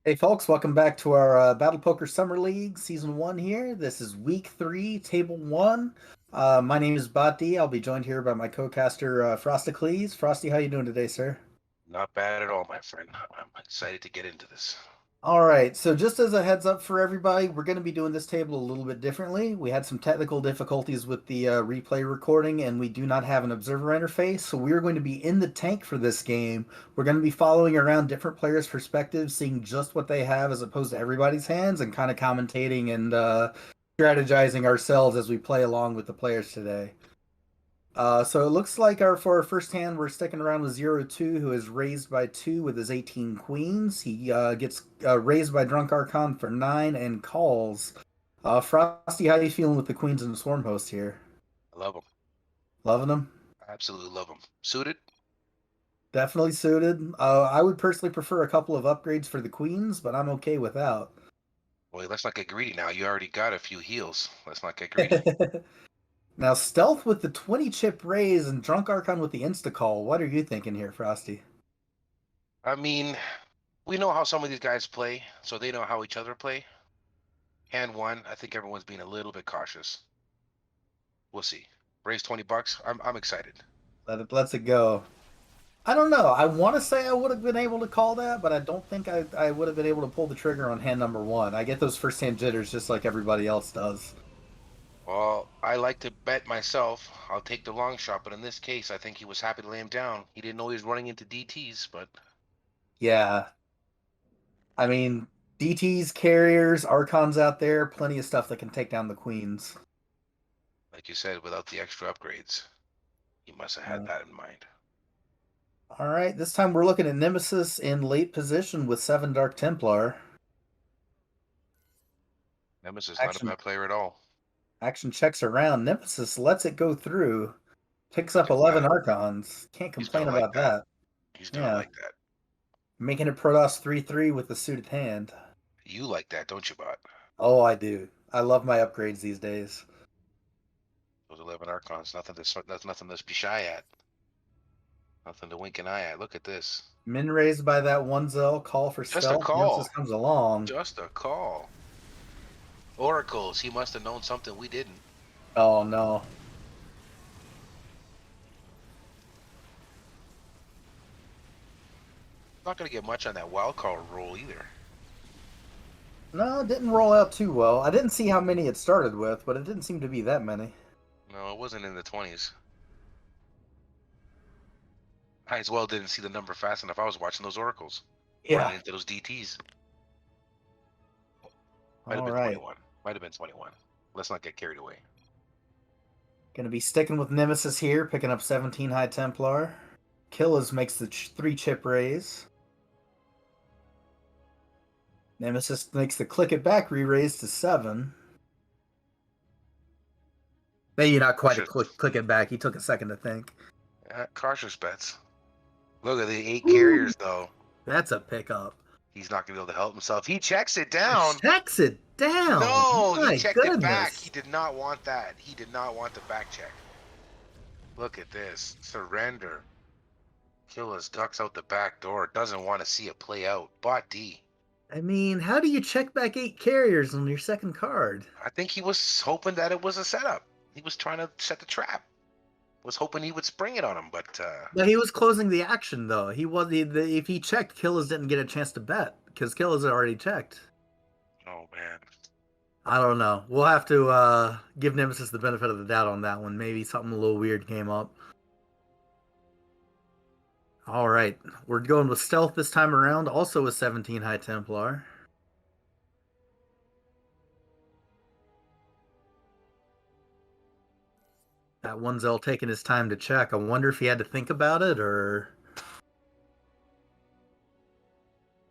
Hey folks, welcome back to our Battle Poker Summer League Season 1 here. This is Week 3, Table 1. My name is Bati. I'll be joined here by my co-caster, Frosticles. Frosty, how you doing today, sir? Not bad at all, my friend. I'm excited to get into this. All right, so just as a heads up for everybody, we're going to be doing this table a little bit differently. We had some technical difficulties with the replay recording, and we do not have an observer interface, so we're going to be in the tank for this game. We're going to be following around different players' perspectives, seeing just what they have as opposed to everybody's hands, and kind of commentating and strategizing ourselves as we play along with the players today. So it looks like for our first hand, we're sticking around with 0-2, who is raised by 2 with his 18 queens. He gets raised by Drunk Archon for 9 and calls. Frosty, how you feeling with the queens and the swarm host here? I love them. Loving them? Absolutely love them. Suited? Definitely suited. I would personally prefer a couple of upgrades for the queens, but I'm okay without. Boy, let's not get greedy now. You already got a few heals. Let's not get greedy. Now, Stealth with the 20 chip raise and Drunk Archon with the insta call. What are you thinking here, Frosty? I mean, we know how some of these guys play, so they know how each other play. Hand one, I think everyone's being a little bit cautious. We'll see. Raise $20. I'm excited. Let's it go. I don't know. I want to say I would have been able to call that, but I don't think I would have been able to pull the trigger on hand number one. I get those first hand jitters just like everybody else does. Well, I like to bet myself. I'll take the long shot, but in this case, I think he was happy to lay him down. He didn't know he was running into DTs, but Yeah. I mean, DTs, carriers, Archons out there, plenty of stuff that can take down the queens. like you said, without the extra upgrades, he must have had Uh, that in mind. all right, this time we're looking at Nemesis in late position with 7 Dark Templar. Nemesis is not a Action bad player at all. action checks around. Nemesis lets it go through. Picks Look up at 11 that. Archons. Can't He's gonna complain like about that. that. He's gonna Yeah. like that. Making it Protoss 3-3 with the suited hand. You like that, don't you, Bot? Oh, I do. I love my upgrades these days. Those 11 Archons, that's nothing to be shy at. Nothing to wink an eye at. Look at this. Min raised by that one Zell, call for Just a stealth. Nemesis call. comes along. Just a call. Oracles. He must have known something we didn't. Oh no. Not gonna get much on that wild card roll either. No, it didn't roll out too well. I didn't see how many it started with, but it didn't seem to be that many. No, it wasn't in the 20s. I as well didn't see the number fast enough. I was watching those Oracles. Running Yeah. into those DTs. Might have All been right. 21. Might have been 21. Let's not get carried away. Gonna be sticking with Nemesis here, picking up 17 High Templar. Killas makes the 3 chip raise. Nemesis makes the click it back re-raise to 7. Maybe not quite a Cautious, click it back. He took a second to think. cautious bets. Look at the 8 Ooh, carriers, though. that's a pickup. He's not going to be able to help himself. He checks it down. Checks it down. No, he My checked it back. He goodness. did not want that. He did not want the back check. Look at this. Surrender. Killis ducks out the back door. Doesn't want to see it play out. Bot D. I mean, how do you check back 8 carriers on your second card? I think he was hoping that it was a setup. He was trying to set the trap. Was hoping he would spring it on him, but But he was closing the action though. He was if he checked, Killas didn't get a chance to bet because Killas had already checked. oh man. I don't know. We'll have to give Nemesis the benefit of the doubt on that one. Maybe something a little weird came up. All right, we're going with stealth this time around. Also with 17 High Templar. That one Zell taking his time to check. I wonder if he had to think about it or.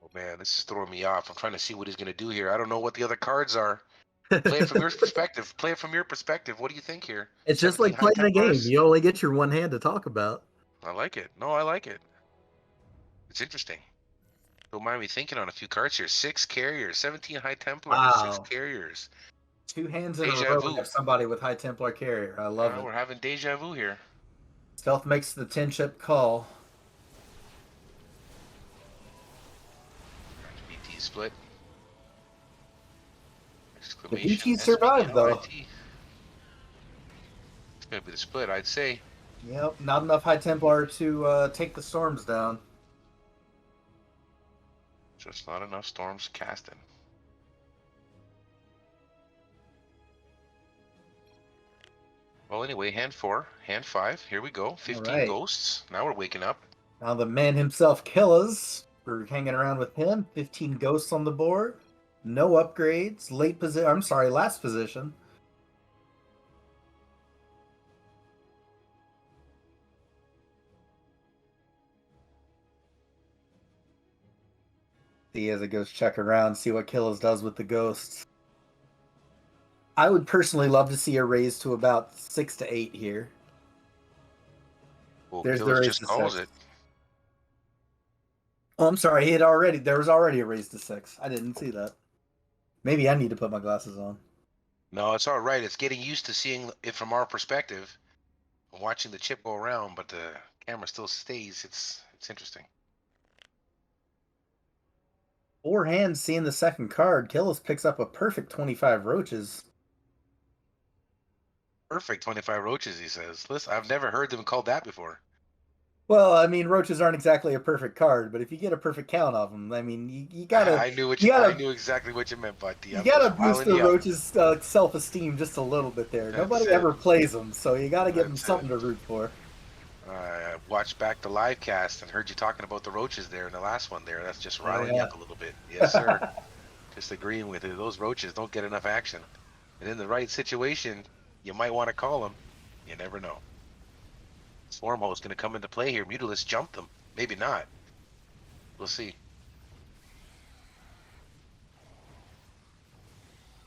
Oh man, this is throwing me off. I'm trying to see what he's gonna do here. I don't know what the other cards are. Play it from your perspective. Play it from your perspective. What do you think here? It's just 17 like high playing a game. Templars? You only get your one hand to talk about. I like it. No, I like it. It's interesting. Don't mind me thinking on a few cards here. 6 carriers, 17 high Templars, 6 Wow. carriers. 2 hands in a Deja row. We vu. have somebody with High Templar carrier. I love it. We're having deja vu here. Stealth makes the 10 chip call. BT split. The Exclamation BT survived, though. SPLIT. It's gonna be the split, I'd say. Yep, not enough High Templar to take the storms down. Just not enough storms casting. Well, anyway, hand 4, hand 5. Here we go. 15 right. ghosts. Now we're waking up. Now the man himself, Killas, we're hanging around with him. 15 ghosts on the board. No upgrades. Late position. I'm sorry, last position. See as it goes check around, see what Killas does with the ghosts. I would personally love to see a raise to about 6 to 8 here. Well, There's the Killers raise just to calls 6. it. Oh, I'm sorry. There was already a raise to 6. I didn't see that. Maybe I need to put my glasses on. No, it's all right. It's getting used to seeing it from our perspective, watching the chip go around, but the camera still stays. It's interesting. 4 hands seeing the second card. Killis picks up a perfect 25 roaches. Perfect 25 roaches, he says. Listen, I've never heard them called that before. Well, I mean, roaches aren't exactly a perfect card, but if you get a perfect count of them, I mean, you gotta, I knew exactly what you meant, buddy. you I'm just gotta boost riling the you up. roaches' self-esteem just a little bit there. That's Nobody it. ever plays them, so you gotta give them That's it. something to root for. I watched back the live cast and heard you talking about the roaches there in the last one there. That's just Oh, riling you yeah. up a little bit. Yes, sir. Just agreeing with you. Those roaches don't get enough action. And in the right situation, you might want to call them. You never know. Swarmhole is going to come into play here. Mutalisk jumped them. Maybe not. We'll see.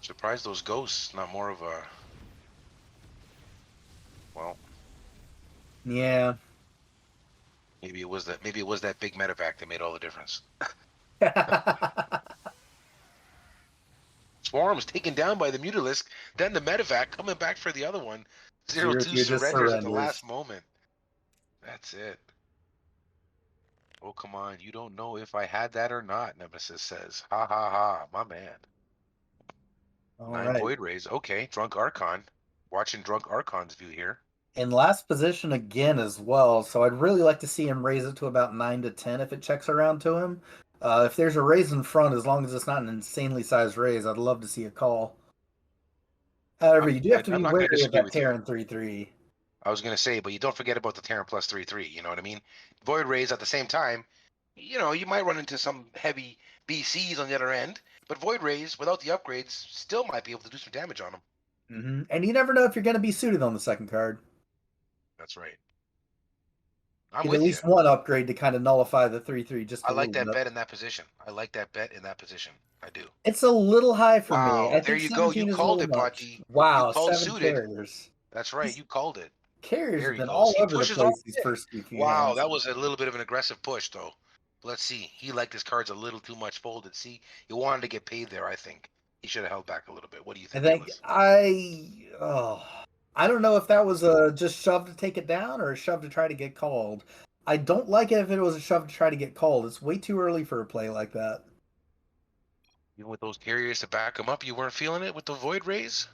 Surprised those ghosts, not more of a... Well, Yeah. maybe it was that big medevac that made all the difference. Swarm's taken down by the Mutalisk, then the medevac coming back for the other one. 0-2 0-2 just surrenders at the surrenders. last moment. That's it. Oh, come on. You don't know if I had that or not, Nemesis says. Ha ha ha, my man. All 9 right. Void Rays. Okay, Drunk Archon. Watching Drunk Archon's view here. In last position again as well, so I'd really like to see him raise it to about 9 to 10 if it checks around to him. If there's a raise in front, as long as it's not an insanely sized raise, I'd love to see a call. However, you do have to I'm be not going to wary of disagree that with you. Terran 3/3. I was going to say, but you don't forget about the Terran plus 3/3. You know what I mean? Void Rays at the same time. You know, you might run into some heavy BCs on the other end, but Void Rays without the upgrades still might be able to do some damage on them. And you never know if you're going to be suited on the second card. That's right. I'm Get at with you. least one upgrade to kind of nullify the 3/3 just I a like little that bit. bet in that position. I like that bet in that position. I do. It's a little high for me. Wow, I there think you go. You 17 is a called little it, much. buddy. You Wow, called 7 suited. carriers. That's right. You called it. Carriers There have he been goes. all He over the pushes all place these in. first few Wow, hands. that was a little bit of an aggressive push, though. Let's see. He liked his cards a little too much folded. See, he wanted to get paid there, I think. He should have held back a little bit. What do you I think, think Gillis? I don't know if that was a just shove to take it down or a shove to try to get called. I don't like it if it was a shove to try to get called. It's way too early for a play like that. Even with those carriers to back him up, you weren't feeling it with the Void Rays?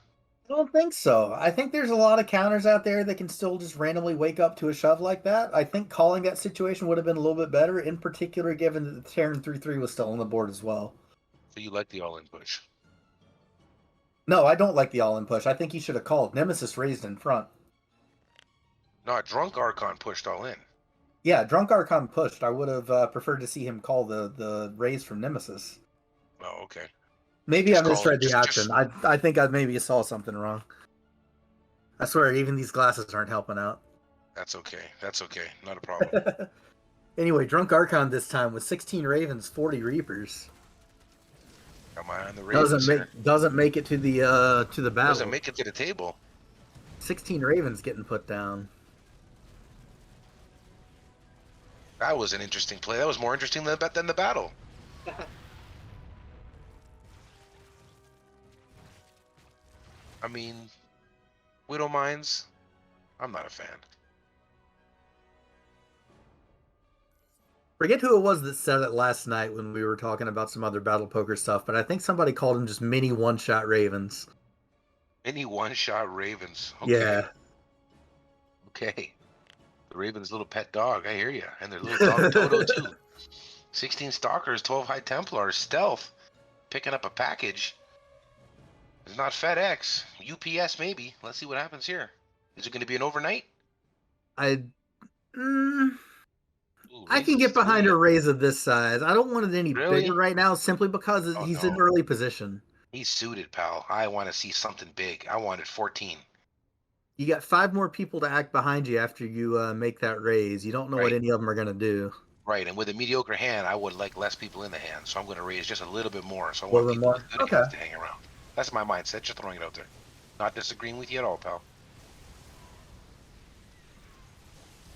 I don't think so. I think there's a lot of counters out there that can still just randomly wake up to a shove like that. I think calling that situation would have been a little bit better, in particular given that the Terran 3/3 was still on the board as well. So you like the all-in push? No, I don't like the all-in push. I think he should have called. Nemesis raised in front. Not Drunk Archon pushed all in. Yeah, Drunk Archon pushed. I would have preferred to see him call the raise from Nemesis. Oh, okay. Maybe I Just call misread it. the action. I think I maybe saw something wrong. I swear, even these glasses aren't helping out. That's okay. That's okay. Not a problem. Anyway, Drunk Archon this time with 16 Ravens, 40 Reapers. Got my eye on the Ravens here. Doesn't make it to the battle. Doesn't make it to the table. 16 Ravens getting put down. That was an interesting play. That was more interesting than the battle. I mean, Widow Mines, I'm not a fan. Forget who it was that said it last night when we were talking about some other battle poker stuff, but I think somebody called them just mini one-shot ravens. Any one-shot Ravens. Okay. Yeah. Okay. The Ravens' little pet dog. I hear you. And their little dog Toto too. 16 Stalkers, 12 High Templars, Stealth. Picking up a package. It's not FedEx. UPS maybe. Let's see what happens here. Is it going to be an overnight? I mm, Ooh, I can Ravens get is doing behind a it. raise of this size. I don't want it any bigger Really? right now simply because Oh he's in no. early position. He's suited, pal. I want to see something big. I wanted 14. You got 5 more people to act behind you after you make that raise. You don't know what Right. any of them are going to do. Right. And with a mediocre hand, I would like less people in the hand. So I'm going to raise just a little bit more. So I A want little bit people more. with good Okay. hands to hang around. That's my mindset. Just throwing it out there. Not disagreeing with you at all, pal.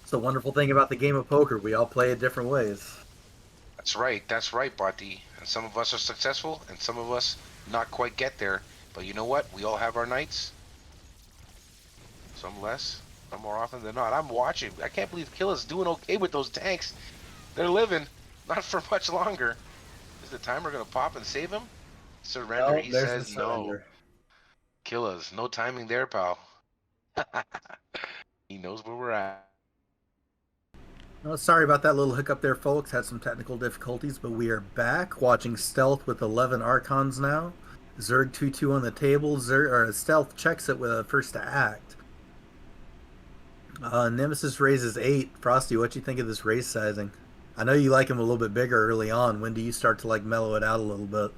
It's the wonderful thing about the game of poker. We all play it different ways. That's right. That's right, Bati. And some of us are successful and some of us not quite get there. But you know what? We all have our nights. Some less, some more often than not. I'm watching. I can't believe Killa's doing okay with those tanks. They're living. Not for much longer. Is the timer going to pop and save him? Surrender. No, He there's the says no. surrender. Killa's. No timing there, pal. He knows where we're at. Oh, sorry about that little hiccup there, folks. Had some technical difficulties, but we are back watching Stealth with 11 Archons now. Zerg 2-2 on the table. Stealth checks it with a first to act. Nemesis raises 8. Frosty, what you think of this raise sizing? I know you like him a little bit bigger early on. When do you start to like mellow it out a little bit?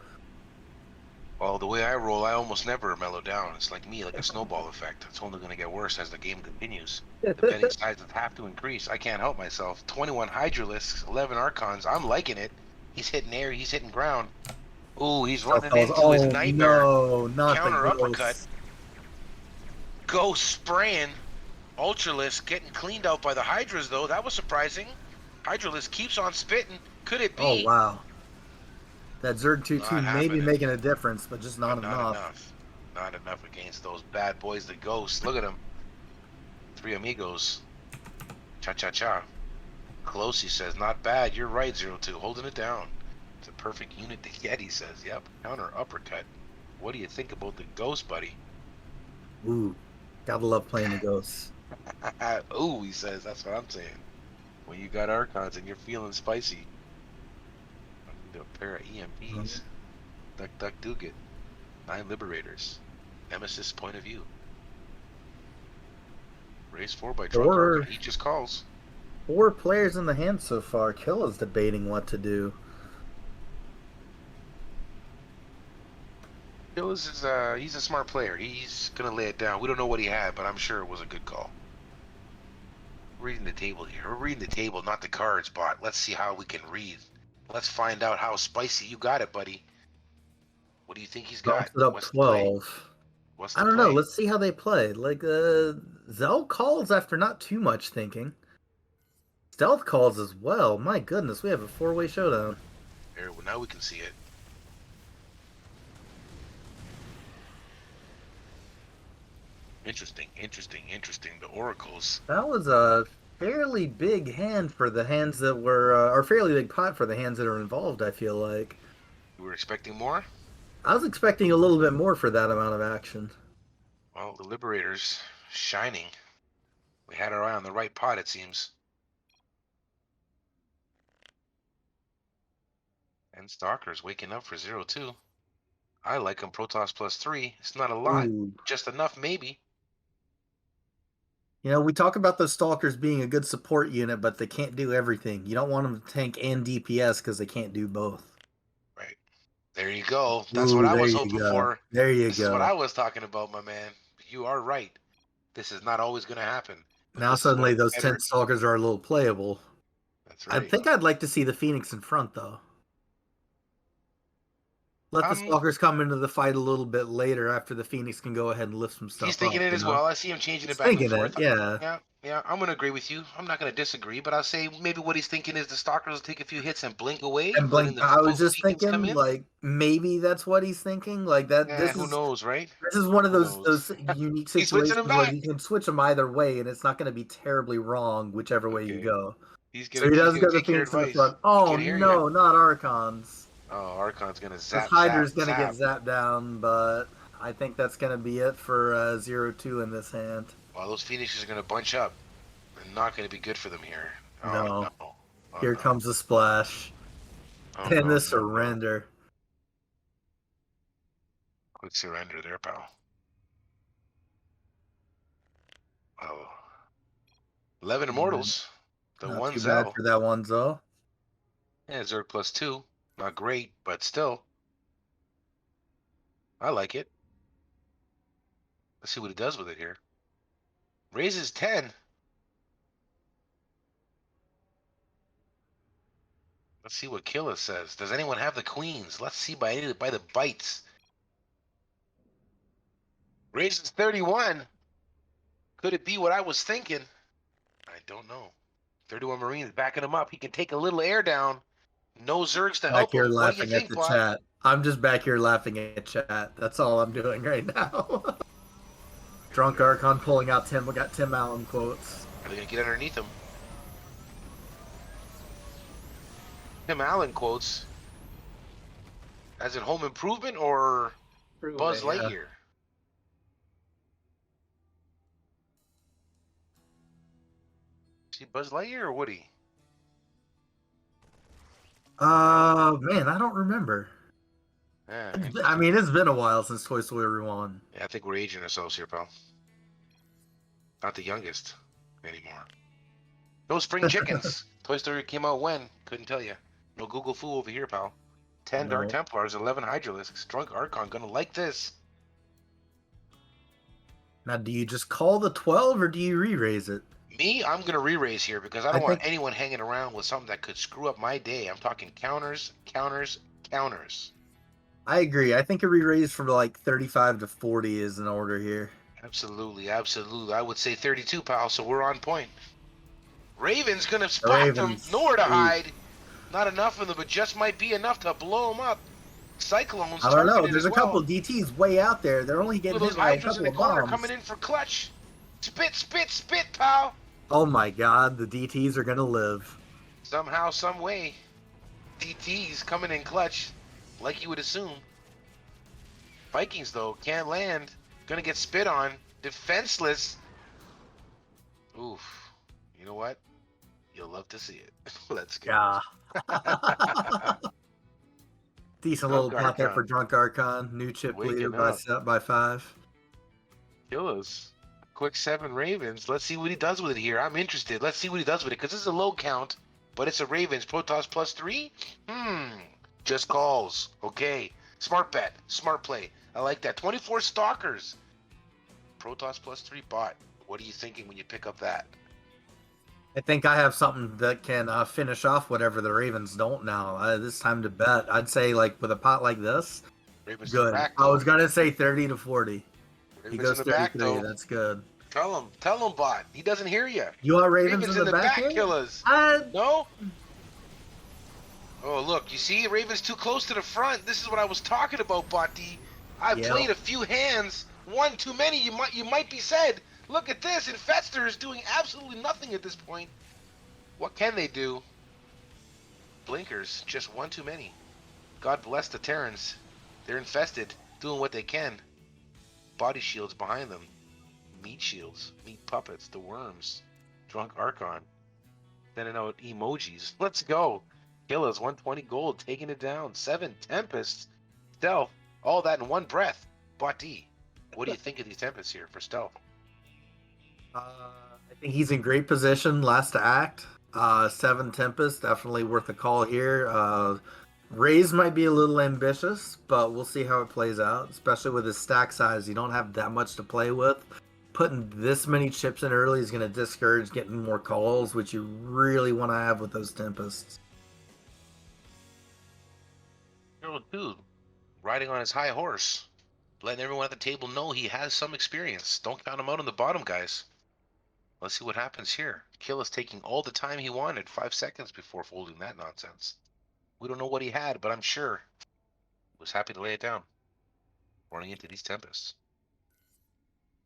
Well, the way I roll, I almost never mellow down. It's like me, like a snowball effect. It's only going to get worse as the game continues. The betting sizes have to increase. I can't help myself. 21 Hydralisks, 11 Archons. I'm liking it. He's hitting air. He's hitting ground. Ooh, he's Stealth running calls. into his Oh nightmare. no, not the Counter uppercut. ghost. Ghost spraying. Ultralisk getting cleaned out by the Hydras, though. That was surprising. Hydralisk keeps on spitting. Could it Oh be? wow. That Zerg 2-2 Not may be happening. making a difference, but just not But not enough. enough. Not enough against those bad boys, the Ghosts. Look at them. 3 amigos. Cha-cha-cha. Close, he says. Not bad. You're right, 0-2. Holding it down. It's a perfect unit to get, he says. Yep. Counter uppercut. What do you think about the Ghost, buddy? Ooh, gotta love playing the ghosts. Ooh, he says. That's what I'm saying. When you got Archons and you're feeling spicy. I need a pair of EMPs. Duck, duck, Dugat. 9 Liberators. Nemesis point of view. Race 4 by Trunk Four, Archon. He just calls. 4 players in the hand so far. Killa's debating what to do. Hills is he's a smart player. He's gonna lay it down. We don't know what he had, but I'm sure it was a good call. We're reading the table here. We're reading the table, not the cards, bot. Let's see how we can read. Let's find out how spicy you got it, buddy. What do you think he's Bumps got? it up What's the play? 12. What's I the don't know. play? Let's see how they play. Like, Zell calls after not too much thinking. Stealth calls as well. My goodness, we have a 4-way showdown. There, well, now we can see it. Interesting, interesting, interesting. The oracles. That was a fairly big hand for the hands that were, or fairly big pot for the hands that are involved, I feel like. You were expecting more? I was expecting a little bit more for that amount of action. Well, the Liberators shining. We had our eye on the right pot, it seems. And Stalker's waking up for 0-2. I like him Protoss +3. It's not a lot. Ooh. Just enough, maybe. You know, we talk about those stalkers being a good support unit, but they can't do everything. You don't want them to tank and DPS because they can't do both. Right. There you go. That's what Ooh, I there was you hoping go. for. There you This is what go. I was talking about, my man. You are right. This is not always going to happen. But Now this is what suddenly a those 10 better... stalkers are a little playable. That's I right. think I'd like to see the Phoenix in front, though. Let the stalkers come into the fight a little bit later after the Phoenix can go ahead and lift some He's stuff thinking up, it you as know? well. I see him changing it He's back and thinking it, forth. yeah. Yeah, yeah, I'm going to agree with you. I'm not going to disagree, but I'll say maybe what he's thinking is the Stalkers will take a few hits and blink away, And letting Blink, the I was full just Phoenix come thinking, in. like, maybe that's what he's thinking. Like, that Yeah, who knows, right? this is one of Who those knows? unique He's switching situations him where back. you can switch them either way, and it's not going to be terribly wrong whichever way you Okay. go. So he he's does gonna get the take your Phoenix in the advice. front. Oh Can hear you. no, not Archons. Oh, Archon's gonna This zap, zap, Hydra's gonna get zap. zapped down, but I think that's gonna be it for 0-2 in this hand. While those Phoenixes are gonna bunch up, and not gonna be good for them here. Oh No. no. Oh Here no. comes the splash. Oh And no, the no, no. surrender. Quick surrender there, pal. Oh. 11 Immortals. The Not one too bad Zell. for that one, Zo. Yeah, Zerg +2. Not great, but still. I like it. Let's see what he does with it here. Raises 10. Let's see what Killa says. Does anyone have the queens? Let's see by the bites. Raises 31. Could it be what I was thinking? I don't know. 31 Marines backing him up. He can take a little air down. No Zergs to Back help here him. What do you laughing at think, the bot? chat. I'm just back here laughing at chat. That's all I'm doing right now. Drunk Archon pulling out Tim. We got Tim Allen quotes. Are they going to get underneath him? Tim Allen quotes. As in Home Improvement or Buzz Yeah. Lightyear? See Buzz Lightyear or Woody? Man, I don't remember. Yeah, I mean, it's been a while since Toy Story 1. yeah, I think we're aging ourselves here, pal. Not the youngest anymore. No spring chickens. Toy Story came out when? Couldn't tell you. No Google Foo over here, pal. 10 Dark No. Templars, 11 Hydralisks. Drunk Archon gonna like this. Now, do you just call the 12 or do you re-raise it? Me, I'm gonna re-raise here because I I don't want think anyone hanging around with something that could screw up my day. I'm talking counters, counters, counters. I agree. I think a re-raise from like 35 to 40 is in order here. Absolutely, absolutely. I would say 32, pal, so we're on point. Raven's gonna The spot them. Ravens. Nowhere to Ooh. hide. Not enough of them, but just might be enough to blow them up. Cyclones I don't know. targeted There's as a couple well. DTs way out there. They're only Look getting at those hit by a Hydras in couple the of corner bombs. coming in for clutch. Spit, spit, spit, pal. Oh my god, the DTs are gonna live. Somehow, some way, DT's coming in clutch, like you would assume. Vikings, though, can't land. Gonna get spit on. Defenseless. Oof. You know what? You'll love to see it. Let's go. Yeah. Decent little Drunk pot there for Archon. Drunk Archon. New chip leader Waking up. by 5. Kill us. Quick 7 Ravens. Let's see what he does with it here. I'm interested. Let's see what he does with it because this is a low count, but it's a Ravens. Protoss +3? Just calls. Okay. Smart bet. Smart play. I like that. 24 Stalkers. Protoss +3 bot. What are you thinking when you pick up that? I think I have something that can finish off whatever the Ravens don't now. This time to bet. I'd say like with a pot like this, Ravens in the good. back, I was though. gonna say 30 to 40. He Ravens goes in the back, 33. though. That's good. Tell him, bot. He doesn't hear you. You want Ravens Ravens in the back here? killers. No? Oh, look, you see? Ravens too close to the front. This is what I was talking about, Botti. I played a few hands. One too many, you might be said. Look at this. Infester is doing absolutely nothing at this point. What can they do? Blinkers, just one too many. God bless the Terrans. They're infested, doing what they can. Body shields behind them. Meat shields, meat puppets, the worms. Drunk Archon. Sending out emojis. Let's go. Killas, 120 gold, taking it down. 7 Tempests. Stealth. All that in one breath. Bati, what do you think of these Tempests here for stealth? I think he's in great position. Last to act. 7 Tempest, definitely worth a call here. Raise might be a little ambitious, but we'll see how it plays out, especially with his stack size. You don't have that much to play with. Putting this many chips in early is going to discourage getting more calls, which you really want to have with those Tempests. Dude, riding on his high horse, letting everyone at the table know he has some experience. Don't count him out on the bottom, guys. Let's see what happens here. Kill is taking all the time he wanted, 5 seconds before folding that nonsense. We don't know what he had, but I'm sure he was happy to lay it down. Running into these Tempests.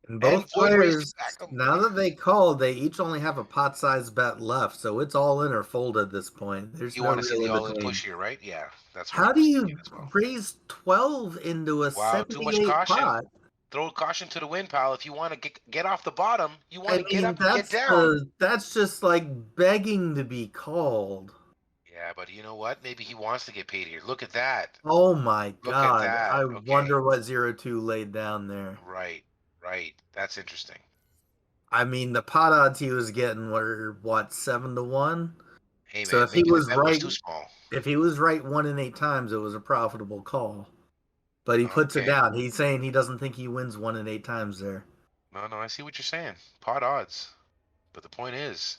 And And both Void raised it players, back. Oh now my that they goodness. called, they each only have a pot-sized bet left, so it's all in or fold at this point. There's You no want to see real the in all-in between. push here, right? Yeah, that's what I How do was thinking you as well. raise 12 into a Wow, too much 78 caution. pot? Throw caution to the wind, pal. If you want to get off the bottom, you want I to get mean, up and get down. that's just like begging to be called. Yeah, but you know what? Maybe he wants to get paid here. Look at that. Oh my Look at God. that. I Okay. wonder what 02 laid down there. Right. Right. That's interesting. I mean, the pot odds he was getting were what, 7-1? Hey, So man, maybe the bet was too small. if he was right 1 in 8 times, it was a profitable call. But he puts it Okay. down. He's saying he doesn't think he wins 1 in 8 times there. No, no, I see what you're saying. Pot odds. But the point is,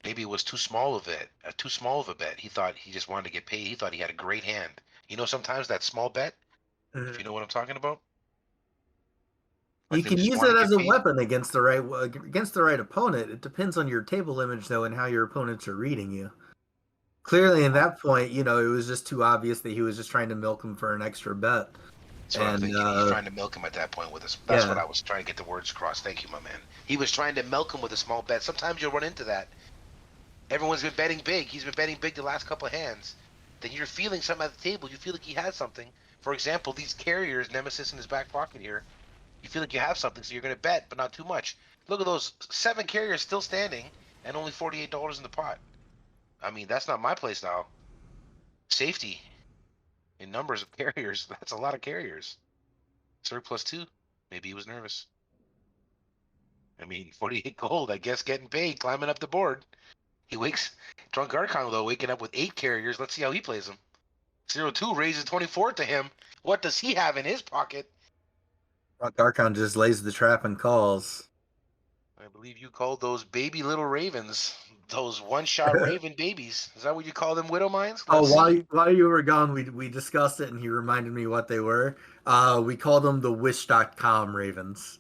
maybe it was too small of it, too small of a bet. He thought he just wanted to get paid. He thought he had a great hand. You know, sometimes that small bet, if you Mhm. know what I'm talking about, You like they can just use want it to as get a paid. weapon against the right opponent. It depends on your table image though and how your opponents are reading you. Clearly, in Oh, that point, it was just too obvious that he was just trying to milk him for an extra bet. that's what I'm And thinking. He's trying to milk him at that point with us. That's what yeah, I was trying to get the words across. Thank you, my man. He was trying to milk him with a small bet. Sometimes you'll run into that. Everyone's been betting big. He's been betting big the last couple of hands. Then you're feeling something at the table. You feel like he has something. For example, these carriers, Nemesis in his back pocket here. You feel like you have something, so you're going to bet, but not too much. Look at those 7 carriers still standing and only $48 in the pot. I mean, that's not my play style. Safety in numbers of carriers. That's a lot of carriers. Surplus two. Maybe he was nervous. I mean, 48 gold, I guess getting paid, climbing up the board. He wakes, Drunk Archon, though, waking up with 8 carriers. Let's see how he plays them. 02 raises 24 to him. What does he have in his pocket? Archon just lays the trap and calls. I believe you called those baby little ravens. Those one-shot raven babies. Is that what you call them, widow mines? Oh, Let's see. while you were gone, we discussed it, and he reminded me what they were. We call them the Wish.com Ravens.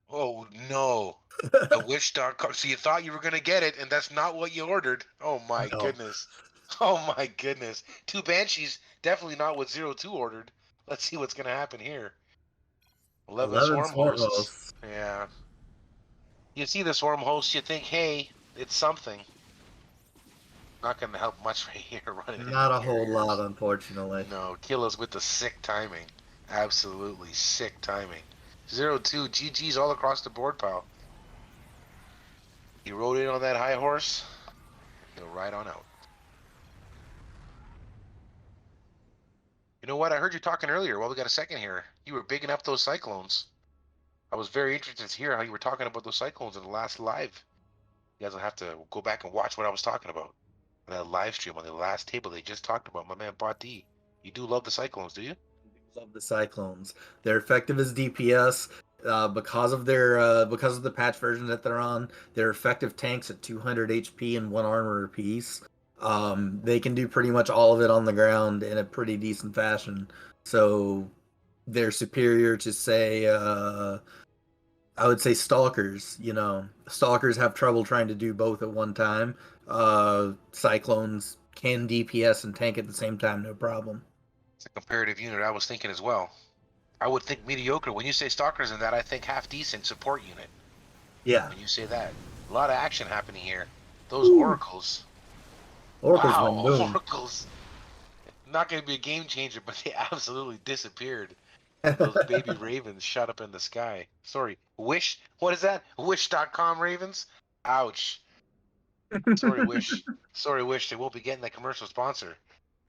Oh, no. The Wish.com. So you thought you were going to get it, and that's not what you ordered. Oh, my No, goodness. Oh, my goodness. 2 Banshees. Definitely not what 02 ordered. Let's see what's going to happen here. 11 11 swarm Swarm hosts. Hosts. Yeah. You see the swarm host, you think, hey, it's something. Not going to help much right here running into Not a whole lot, carriers. unfortunately. No, kill us with the sick timing. Absolutely sick timing. 02 GG's all across the board, pal. He rode in on that high horse. He'll ride on out. You know what? I heard you talking earlier. Well, we got a second here. You were bigging up those cyclones. I was very interested to hear how you were talking about those cyclones in the last live. You guys will have to go back and watch what I was talking about. That live stream on the last table they just talked about. My man Bot D. You do love the cyclones, do you? Love the Cyclones. They're effective as DPS because of the patch version that they're on. They're effective tanks at 200 HP and 1 armor apiece. They can do pretty much all of it on the ground in a pretty decent fashion. So they're superior to say I would say stalkers. Stalkers have trouble trying to do both at one time. Cyclones can DPS and tank at the same time, no problem. It's a comparative unit I was thinking as well. I would think mediocre. When you say stalkers in that, I think half decent support unit. Yeah. When you say that. A lot of action happening here. Those Ooh. oracles. Oracles went Wow, boom. oracles. Not going to be a game changer, but they absolutely disappeared. And those baby ravens shot up in the sky. Sorry, Wish? What is that? Wish.com ravens? Ouch. Sorry, Wish. Sorry, Wish. They won't be getting that commercial sponsor.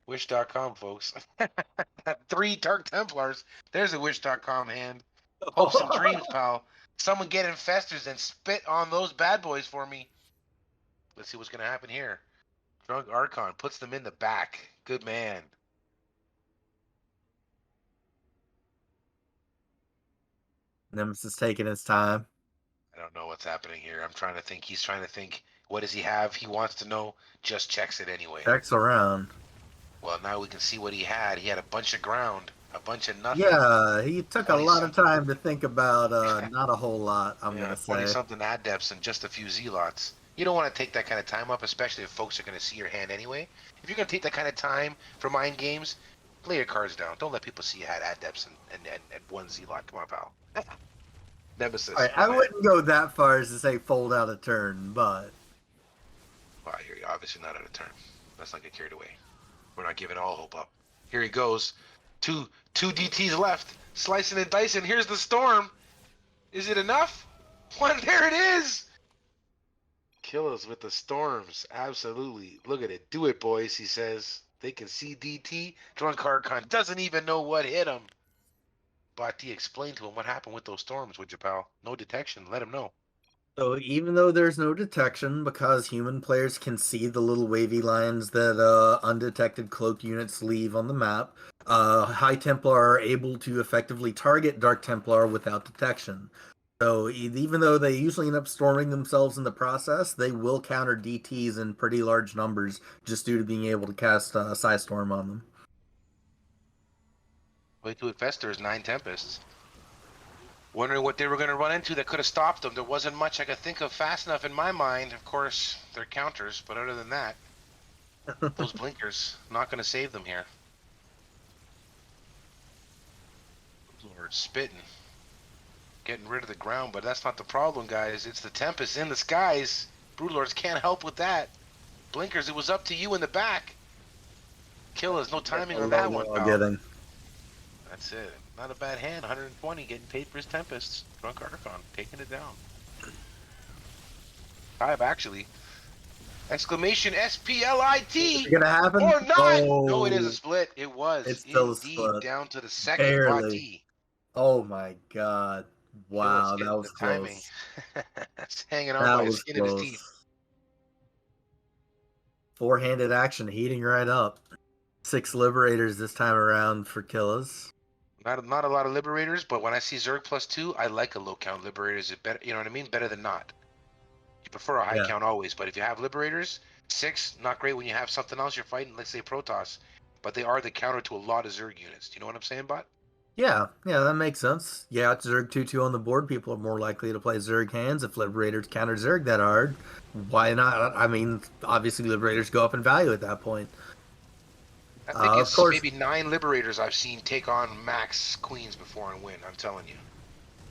Wish.com, folks. 3 Dark Templars. There's a Wish.com hand. Hopes and dreams, pal. Someone get infestors and spit on those bad boys for me. Let's see what's going to happen here. Drunk Archon puts them in the back. Good man. Nemesis taking his time. I don't know what's happening here. I'm trying to think. He's trying to think. What does he have? He wants to know. Just checks it anyway. Checks around. Well, now we can see what he had. He had a bunch of ground, a bunch of nothing. Yeah, he took a 20 lot of something. time to think about not a whole lot, I'm Yeah, gonna 20 say. something adepts and just a few zealots. You don't want to take that kind of time up, especially if folks are going to see your hand anyway. If you're going to take that kind of time for mind games, lay your cards down. Don't let people see you had adepts and 1 zealot. Come on, pal. Nemesis, Alright, my I man. wouldn't go that far as to say fold out a turn, but Well, I hear you. Obviously not out of turn. Let's not get carried away. We're not giving all hope up. Here he goes. Two DTs left. Slicing and dicing. Here's the storm. Is it enough? One, there it is. Kill us with the storms. Absolutely. Look at it. Do it, boys, he says. They can see DT. Drunk Archon doesn't even know what hit him. Bati, explain to him what happened with those storms, would you, pal? No detection. Let him know. so even though there's no detection, because human players can see the little wavy lines that undetected cloaked units leave on the map, High Templar are able to effectively target Dark Templar without detection. So even though they usually end up storming themselves in the process, they will counter DTs in pretty large numbers just due to being able to cast Psy Storm on them. Way to it festers, 9 Tempests. Wondering what they were going to run into that could have stopped them. There wasn't much I could think of fast enough in my mind. Of course, they're counters, but other than that, those blinkers, not going to save them here. Lord, spitting. Getting rid of the ground, but that's not the problem, guys. It's the Tempest in the skies. Broodlords can't help with that. Blinkers, it was up to you in the back. Killers, no timing on that one, pal. Getting. That's it. Not a bad hand. 120, getting paid for his Tempests. Drunk Archon, taking it down. 5, actually. Exclamation SPLIT! Gonna happen? Or not! Oh, No, it is a split. It was. it's still a indeed split. down to the second Barely. Bati. Oh my god. Wow, that was close. That's hanging on That by the was skin of his close. teeth. Four-handed action heating right up. 6 liberators this time around for Killas. Not a lot of liberators, but when I see Zerg +2, I like a low count liberators. It better, you know what I mean? Better than not. You prefer a high count always, but if you have liberators, 6, not great when you have something else you're fighting, let's say Protoss, but they are the counter to a lot of Zerg units. Do you know what I'm saying, Bot? Yeah, that makes sense. Yeah, it's Zerg 2-2 on the board. People are more likely to play Zerg hands if Liberators counter Zerg that hard. Why not? I mean, obviously Liberators go up in value at that point. I think Of it's course. maybe 9 liberators I've seen take on max queens before and win. I'm telling you.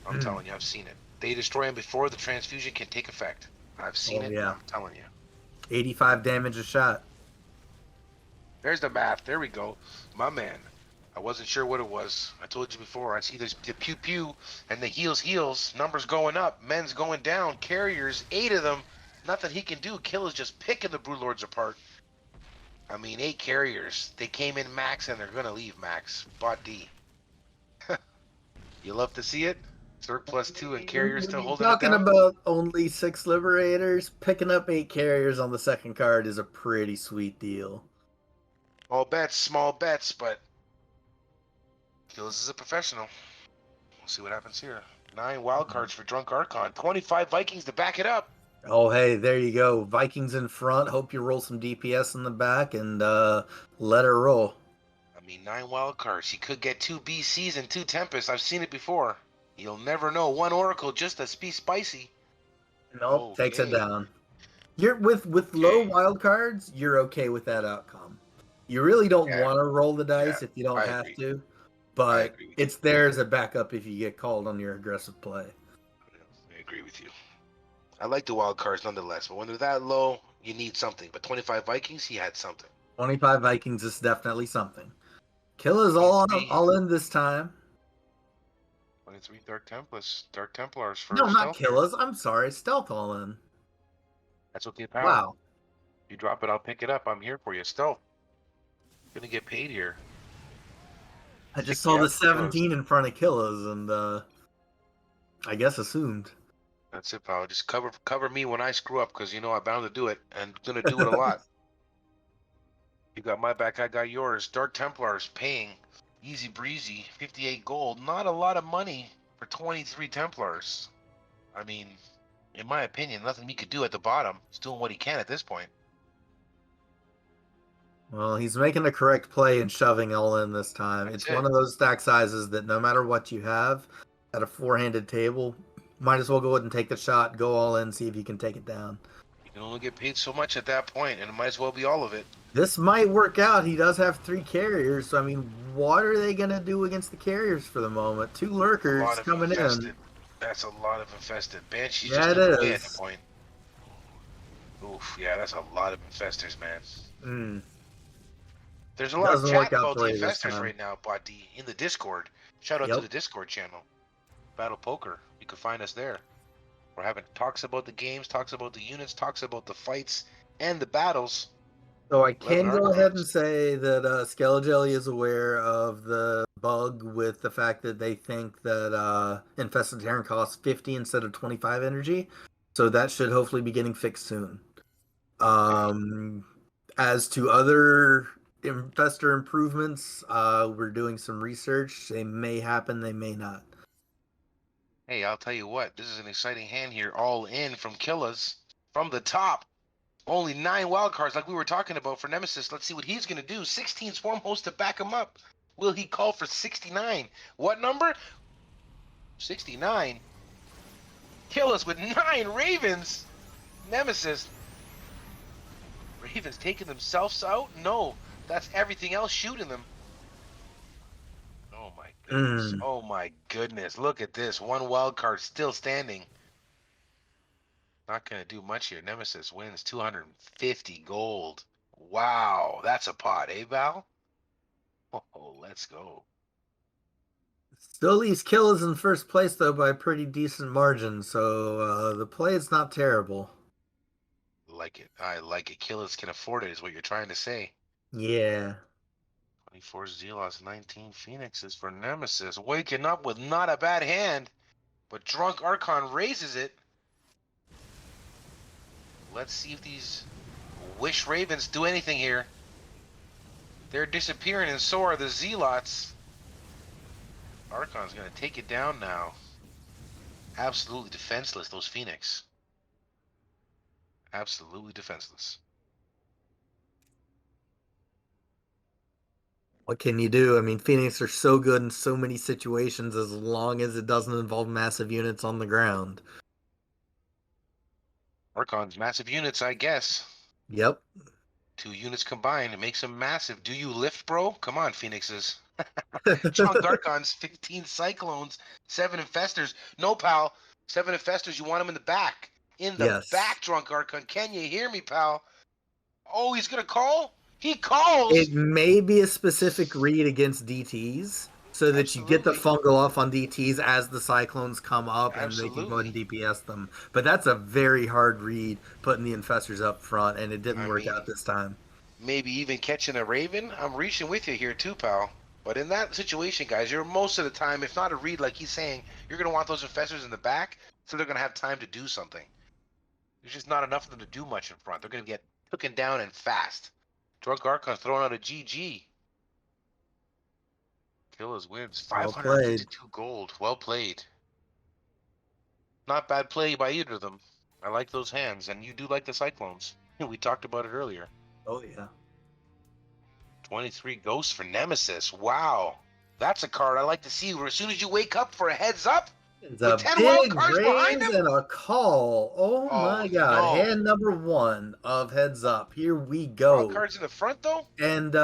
I'm telling you, I've seen it. They destroy them before the transfusion can take effect. I've seen it. Yeah. I'm telling you. 85 damage a shot. There's the math. There we go. My man. I wasn't sure what it was. I told you before. I see the pew pew and the heals. Numbers going up. Men's going down. Carriers, 8 of them. Nothing he can do. Kill is just picking the Broodlords apart. I mean, 8 carriers. They came in max and they're going to leave max. Bot D. You love to see it? Zerg +2 and carriers still holding it down? Talking about only 6 Liberators, picking up 8 carriers on the second card is a pretty sweet deal. All bets, small bets, but Kills is a professional. We'll see what happens here. 9 wild cards for Drunk Archon. 25 Vikings to back it up. Oh, hey, there you go. Vikings in front. Hope you roll some DPS in the back and let her roll. I mean, 9 wild cards. He could get 2 BCs and 2 Tempests. I've seen it before. You'll never know. 1 Oracle just to be spicy. Nope, takes it down. You're with low wild cards, you're okay with that outcome. You really don't want to roll the dice if you don't have to, but it's there as a backup if you get called on your aggressive play. I agree with you. I like the wild cards nonetheless, but when they're that low, you need something. But 25 Vikings, he had something. 25 Vikings is definitely something. Killa's all in this time. 23 Dark Templars for no, not stealth. Killa's. I'm sorry, stealth all in. That's okay, pal. Wow. You drop it, I'll pick it up. I'm here for you. Stealth. Gonna get paid here. I just saw the 17 in front of Killa's and I guess assumed. That's it, pal. Just cover me when I screw up, because you know I'm bound to do it, and gonna do it a lot. You got my back, I got yours. Dark Templars paying easy breezy, 58 gold. Not a lot of money for 23 Templars. I mean, in my opinion, nothing he could do at the bottom. He's doing what he can at this point. Well, he's making the correct play and shoving all in this time. It's one of those stack sizes that no matter what you have at a 4-handed table, might as well go ahead and take the shot, go all in, see if you can take it down. You can only get paid so much at that point, and it might as well be all of it. This might work out. He does have 3 carriers, so I mean, what are they going to do against the carriers for the moment? 2 lurkers coming in. That's a lot of infested. Banshee just Yeah, it took away at the is. point. Oof, yeah, that's a lot of infestors, man. Mm. There's a lot of Doesn't work chat out about the for you this infestors time. right now, Body, in the Discord. Shout out to Yep. the Discord channel, BattlePoker. You can find us there. We're having talks about the games, talks about the units, talks about the fights and the battles. So I 11 can go ahead and archons. say that Skelligelli is aware of the bug with the fact that they think that Infested Terran costs 50 instead of 25 energy. So that should hopefully be getting fixed soon. Okay. As to other infestor improvements, we're doing some research. They may happen, they may not. Hey, I'll tell you what, this is an exciting hand here, all in from Killas from the top. Only 9 wild cards like we were talking about for Nemesis. Let's see what he's going to do. 16 Swarm Host to back him up. Will he call for 69? What number? 69. Kill us with 9 Ravens. Nemesis. Ravens taking themselves out? No, that's everything else shooting them. Oh my goodness. Mm. Oh my goodness. Look at this. 1 wild card still standing. Not going to do much here. Nemesis wins 250 gold. Wow, that's a pot, eh, Val? Oh, let's go. Still leaves Kills in first place, though, by a pretty decent margin. So the play is not terrible. Like it. I like it. Killers can afford it, is what you're trying to say. Yeah. 24 Zealots, 19 Phoenixes for Nemesis. Waking up with not a bad hand, but Drunk Archon raises it. Let's see if these Wish Ravens do anything here. They're disappearing, and so are the Zealots. Archon's going to take it down now. Absolutely defenseless, those Phoenix. Absolutely defenseless. What can you do? I mean, Phoenix are so good in so many situations as long as it doesn't involve massive units on the ground. Archon's massive units, I guess. Yep. 2 units combined, it makes them massive. Do you lift, bro? Come on, Phoenixes. Drunk Archons, 15 Cyclones, 7 Infestors. No, pal. 7 Infestors, you want them in the back. In the Yes. back, Drunk Archon. Can you hear me, pal? Oh, he's going to call? He calls! It may be a specific read against DTs so that you get the Absolutely. fungal off on DTs as the cyclones come up and they can go ahead Absolutely. and DPS them. But that's a very hard read putting the infestors up front, and it didn't I work mean, out this time. maybe even catching a Raven. I'm reaching with you here too, pal. But in that situation, guys, you're most of the time, if not a read like he's saying, you're going to want those Infestors in the back so they're going to have time to do something. There's just not enough of them to do much in front. They're going to get taken down and fast. Drunk Archon's throwing out a GG. Killers wins. Well played. 552 gold. Well played. Not bad play by either of them. I like those hands, and you do like the Cyclones. We talked about it earlier. Oh, yeah. 23 Ghosts for Nemesis. Wow. That's a card I like to see where as soon as you wake up for a heads up, It's with a 10 wild big cards behind raise him. and a call. Oh Oh, my God. no. Hand number 1 of Heads Up. Here we Wild go. cards in the front, though? And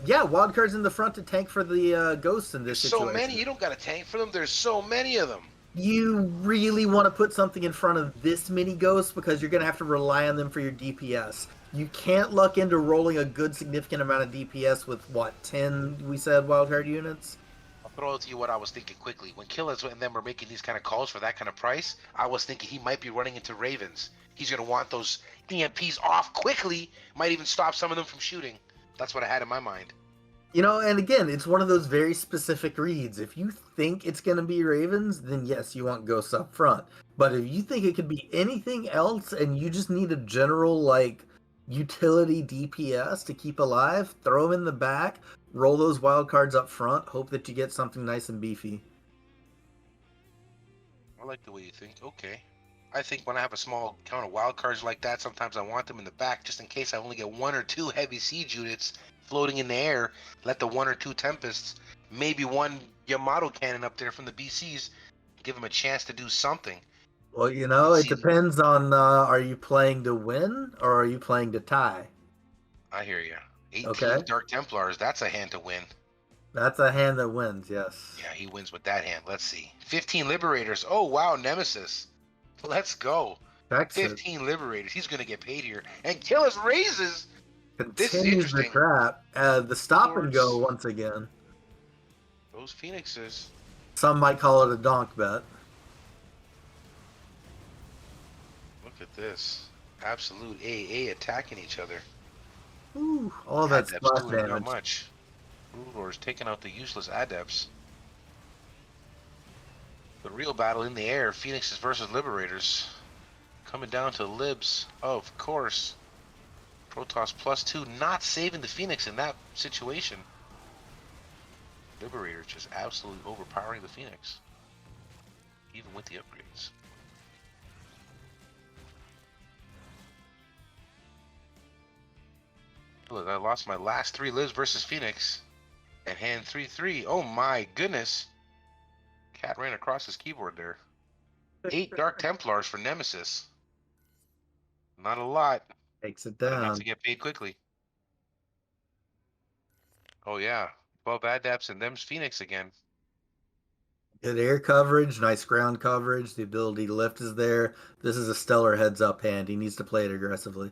yeah, wild cards in the front to tank for the ghosts in There's this so many. situation. You don't got a tank for them. There's so many of them. You really want to put something in front of this many ghosts because you're going to have to rely on them for your DPS. You can't luck into rolling a good significant amount of DPS with what, 10 we said wildcard units? I'll throw to you what I was thinking quickly. When Killers and them were making these kind of calls for that kind of price, I was thinking he might be running into Ravens. He's going to want those EMPs off quickly. Might even stop some of them from shooting. That's what I had in my mind. You know, and again, it's one of those very specific reads. If you think it's going to be Ravens, then yes, you want ghosts up front. But if you think it could be anything else and you just need a general, like, utility DPS to keep alive, throw them in the back, roll those wild cards up front, hope that you get something nice and beefy. I like the way you think. Okay. I think when I have a small count of wild cards like that, sometimes I want them in the back just in case I only get 1 or 2 heavy siege units floating in the air. Let the 1 or 2 Tempests, maybe 1 Yamato cannon up there from the BCs, give them a chance to do something. Well, you know, it See, depends on are you playing to win or are you playing to tie? I hear you. 18 Okay. Dark Templars, that's a hand to win. That's a hand that wins, yes. Yeah, he wins with that hand. Let's see. 15 Liberators. Oh, wow, Nemesis. Let's go. Checks it. 15 Liberators. He's going to get paid here. And Killis raises. This is Continues the interesting. trap. The stop and go Lords. once again. Those Phoenixes. Some might call it a donk bet. Look at this. Absolute AA attacking each other. Ooh, all that Adepts splash doing not damage. much. Rulers taking out the useless Adepts. The real battle in the air. Phoenixes versus Liberators. Coming down to Libs. Of course. Protoss +2 not saving the Phoenix in that situation. Liberator just absolutely overpowering the Phoenix. Even with the upgrades. Look, I lost my last 3 lives versus Phoenix. And hand 3-3. Oh my goodness. Cat ran across his keyboard there. 8 Dark Templars for Nemesis. Not a lot, Takes it but enough down. to get paid quickly. Oh yeah. 12 Adepts and them's Phoenix again. Good air coverage, nice ground coverage. The ability to lift is there. This is a stellar heads up hand. He needs to play it aggressively.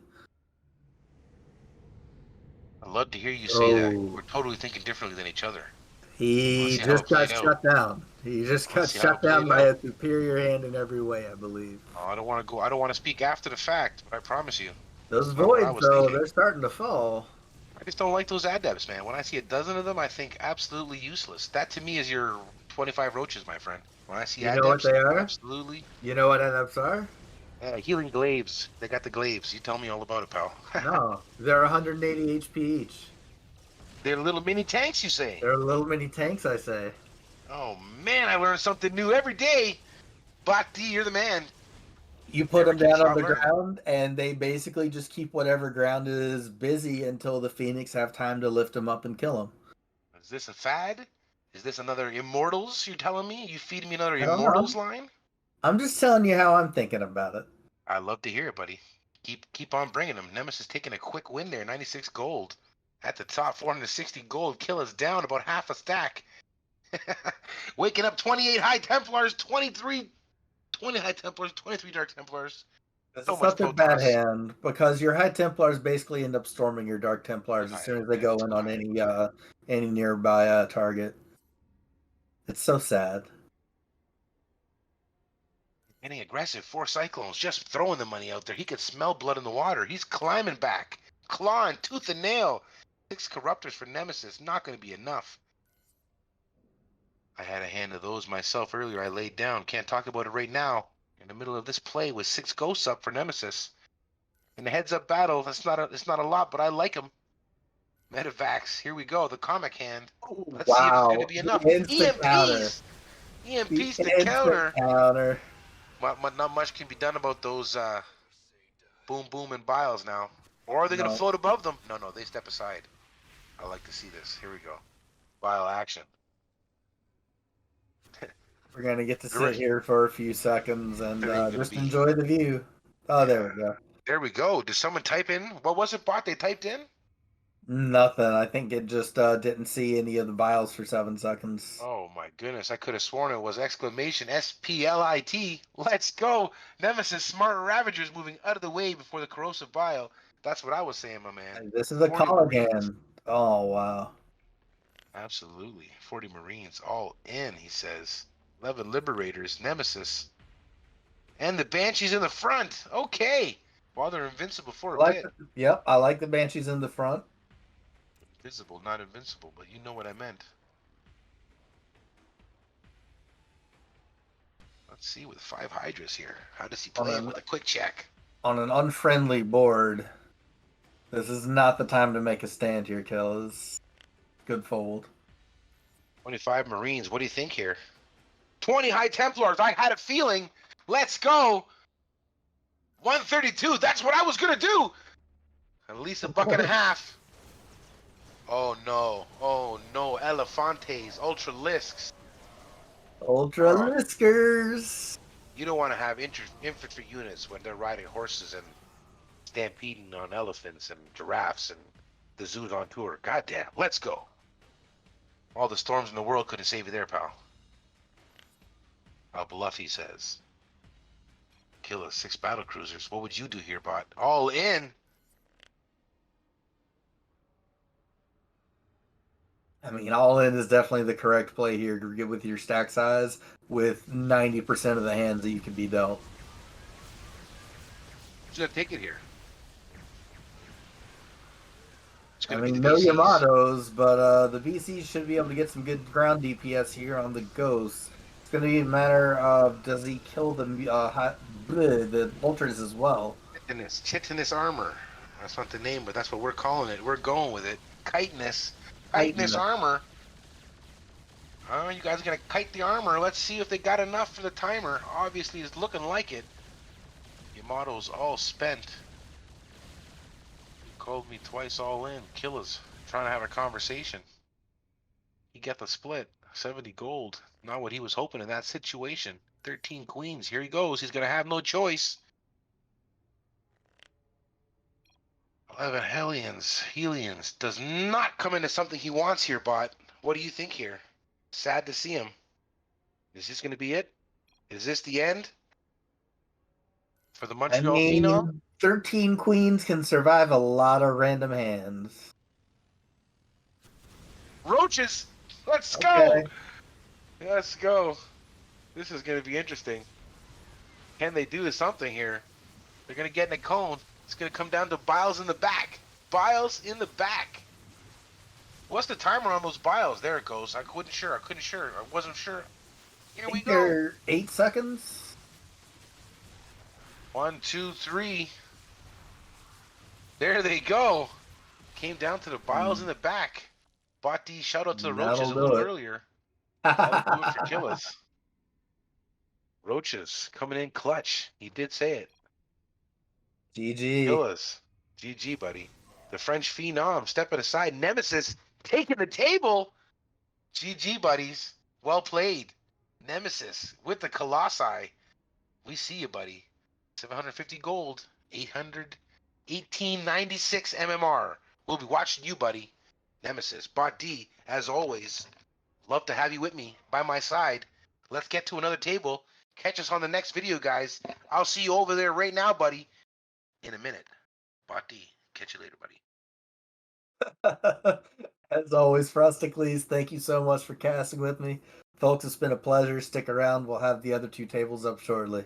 I'd love to hear you say that. Oh, We're totally thinking differently than each other. I want he to see how it just got played out. shut down. He just I want got to see how it shut down played by out. a superior hand in every way, I believe. Oh, I don't want to go. I don't want to speak after the fact, but I promise you, Those that's not what I voids, was though, thinking. they're starting to fall. I just don't like those adepts, man. When I see a dozen of them, I think absolutely useless. That to me is your 25 roaches, my friend. When I see You know what adepts, they are? absolutely. You know what NFs are? Healing glaives. They got the glaives. You tell me all about it, pal. No, they're 180 HP each. They're little mini tanks, you say? They're little mini tanks, I say. Oh man, I learn something new every day. Bhakti, you're the man. You put Never them can down on stop the learning. ground, and they basically just keep whatever ground is busy until the Phoenix have time to lift them up and kill them. Is this a fad? Is this another Immortals? You're telling me? You feeding me another I don't know. Immortals line? I'm just telling you how I'm thinking about it. I love to hear it, buddy. Keep on bringing them. Nemesis taking a quick win there, 96 gold. At the top, 460 gold. Kill us down about half a stack. Waking up 28 High Templars, 20 High Templars, 23 Dark Templars. This So is much such a bad Protoss. hand because your High Templars basically end up storming your Dark Too Templars as high. soon as they Yeah, go in too on high. any nearby target. It's so sad. Getting aggressive. 4 Cyclones, just throwing the money out there. He could smell blood in the water. He's climbing back. Clawing, tooth and nail. 6 Corruptors for Nemesis. Not going to be enough. I had a hand of those myself earlier. I laid down. Can't talk about it right now. In the middle of this play with 6 Ghosts up for Nemesis. In the heads-up battle, it's not a lot, but I like him. Medivacs, here we go. The comic hand. Let's see if it's going to Wow, be the enough. instant counter. EMPs! The EMPs to instant counter. counter. Not much can be done about those Boom Boom and Biles now. Or are they going to No, float above them? No, no, they step aside. I like to see this. Here we go. Bile action. we're gonna get to sit Great. here for a few seconds and There ain't going to just be. enjoy the view. Oh, there Yeah. we go. There we go. Did someone type in? What was it, bot? They typed in? Nothing. I think it just didn't see any of the vials for 7 seconds. Oh my goodness. I could have sworn it was exclamation SPLIT. Let's go. Nemesis Smart Ravagers moving out of the way before the corrosive bile. That's what I was saying, my man. And this is a 40 calling Marines. hand. Oh wow. Absolutely. 40 Marines all in, he says. 11 Liberators, Nemesis. And the Banshees in the front. Okay. Well, they're invincible for I a like bit. yep, I like the Banshees in the front. Invisible, not invincible, but you know what I meant. Let's see with 5 Hydras here. How does he On play it an with a quick check? unfriendly board. This is not the time to make a stand here, Kills. Good fold. 25 Marines. What do you think here? 20 High Templars. I had a feeling. Let's go. 132. That's what I was going to do. At least $1.50. Oh, no. Oh, no. Elefantes. Ultralisks. Ultra Oh, Liskers. you don't want to have infantry units when they're riding horses and stampeding on elephants and giraffes and the zoos on tour. Goddamn. Let's go. All the storms in the world couldn't save you there, pal. Bluffy says. Kill us 6 battle cruisers. What would you do here, bot? All in. I mean, all in is definitely the correct play here to get with your stack size with 90% of the hands that you can be dealt. Who's gonna take it here? It's I gonna be the mean, know your VCs. mottos, but the VCs should be able to get some good ground DPS here on the Ghost. It's going to be a matter of does he kill the vultures as well. Chitinous armor. That's not the name, but that's what we're calling it. We're going with it. Chitinous. Chitinous Titan. armor. Oh, you guys are gonna kite the armor. Let's see if they got enough for the timer. Obviously, it's looking like it. Yamato's all spent. You called me twice all in. Killers. Trying to have a conversation. He got the split. 70 gold. Not what he was hoping in that situation. 13 queens. Here he goes. He's gonna have no choice. 11 Helions does not come into something he wants here, bot. What do you think here? Sad to see him. Is this going to be it? Is this the end for the I Montreal Phenom? mean, 13 queens can survive a lot of random hands. Roaches, let's go. Okay. Let's go. This is going to be interesting. Can they do something here? They're going to get in a cone. It's going to come down to Biles in the back. Biles in the back. What's the timer on those Biles? There it goes. I wasn't sure. I wasn't sure. Here we go. They're 8 seconds. 1, 2, 3. There they go. Came down to the Biles in the back. Bought D. Shout out to the Roaches That'll a do little it. earlier. That'll do it for Killis. Roaches coming in clutch. He did say it. GG. Killis. GG, buddy. The French Phenom stepping aside. Nemesis taking the table. GG, buddies. Well played. Nemesis with the Colossi. We see you, buddy. 750 gold. 1896 MMR. We'll be watching you, buddy. Nemesis. Bot D, as always. Love to have you with me by my side. Let's get to another table. Catch us on the next video, guys. I'll see you over there right now, buddy. In a minute. Bot D. Catch you later, buddy. As always, Frosticles, thank you so much for casting with me. Folks, it's been a pleasure. Stick around. We'll have the other 2 tables up shortly.